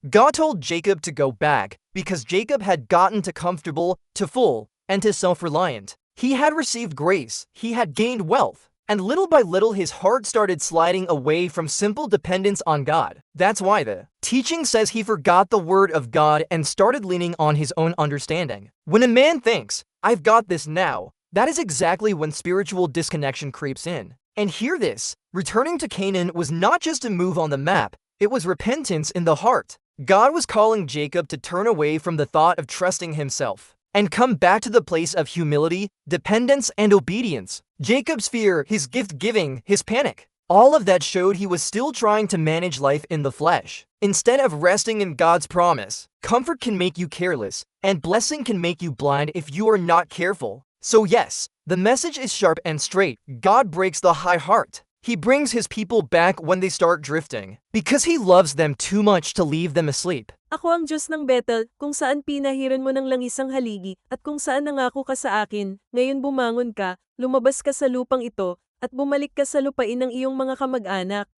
God told Jacob to go back because Jacob had gotten too comfortable, too full, and too self-reliant. He had received grace, he had gained wealth, and little by little his heart started sliding away from simple dependence on God. That's why the teaching says he forgot the word of God and started leaning on his own understanding. When a man thinks, "I've got this now," that is exactly when spiritual disconnection creeps in. And hear this, returning to Canaan was not just a move on the map, it was repentance in the heart. God was calling Jacob to turn away from the thought of trusting himself and come back to the place of humility, dependence, and obedience. Jacob's fear, his gift-giving, his panic, all of that showed he was still trying to manage life in the flesh. Instead of resting in God's promise, comfort can make you careless, and blessing can make you blind if you are not careful. So yes, the message is sharp and straight. God breaks the high heart. He brings his people back when they start drifting, because he loves them too much to leave them asleep. Ako ang Diyos ng Bethel, kung saan pinahiran mo ng langis ang haligi, at kung saan nangako ka sa akin, ngayon bumangon ka, lumabas ka sa lupang ito, at bumalik ka sa lupain ng iyong mga kamag-anak.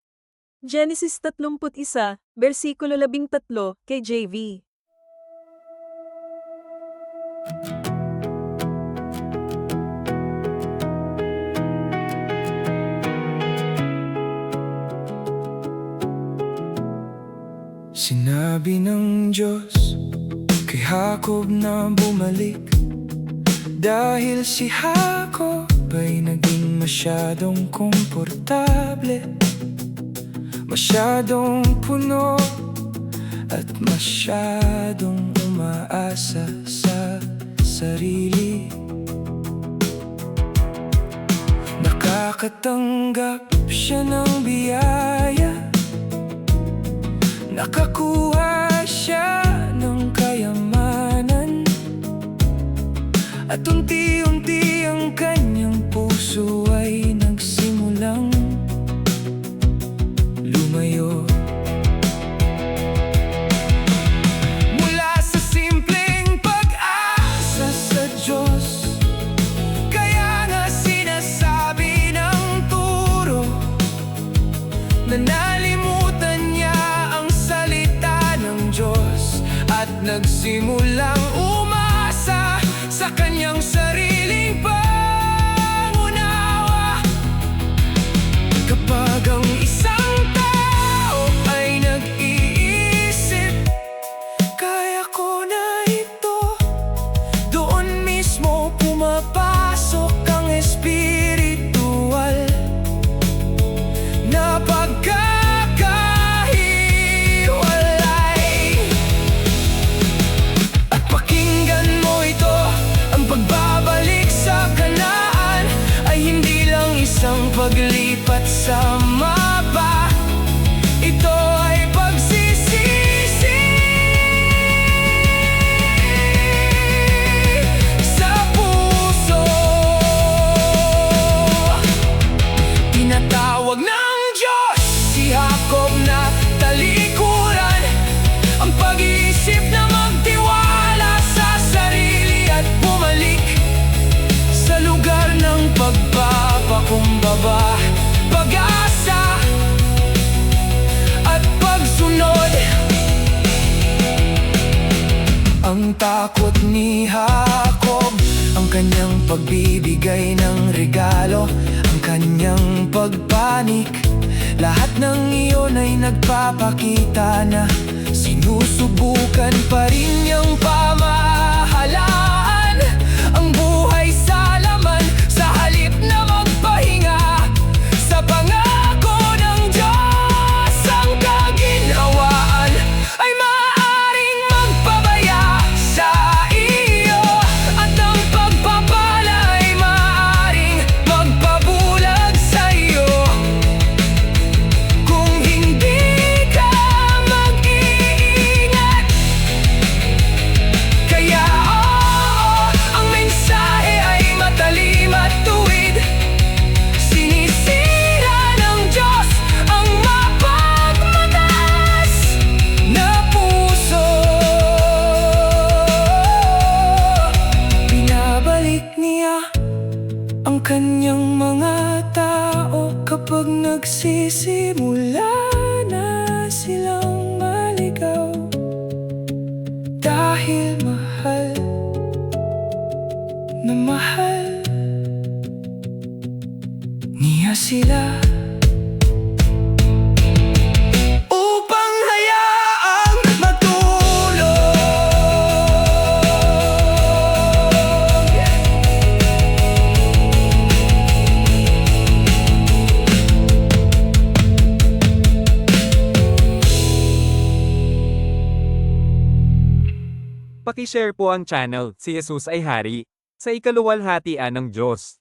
Genesis 31, versikulo 13, KJV. Sinabi ng Diyos kay Jacob na bumalik, dahil si Jacob ay naging masyadong komportable, masyadong puno at masyadong umaasa sa sarili. Nakakatanggap siya ng biyaya, nakakuha siya ng kayamanan, at unti-unti ang kanyang puso ay nagsimulang lumayo. Mula sa simpleng pag-asa sa Diyos, kaya nga sinasabi ng turo na nalimutan niya at nagsimulang umasa sa kanyang sariling pangunawa. Kapag ang isang tao ay nag-iisip, kaya ko na ito, doon mismo pumapasok ang espiritual na isang paglipat sa mapa. Ito ay pagsisisi sa puso. Tinatawag ng Diyos si Jacob na talikuran ang pag-iisip na magtiwala sa sarili at bumalik sa lugar ng pagpapakumbaba, pag-asa at pagsunod. Ang takot ni Jacob, ang kanyang pagbibigay ng regalo, ang kanyang pagpanik, lahat ng iyon ay nagpapakita na sinusubukan pa rin niyang pamahalaan ang buhay sa laman, sa halip na magpahinga sa pangako ng Diyos. Ang kaginhawaan ay maaaring magpabaya sa iyo, at ang pagpapala ay maaaring magpabulag sa iyo kung hindi ka mag-ingat. Dahil mahal na mahal niya sila, upang hayaang magtulog. Paki-share po ang channel, si Jesus ay Hari, sa ikaluwalhatian ng Diyos.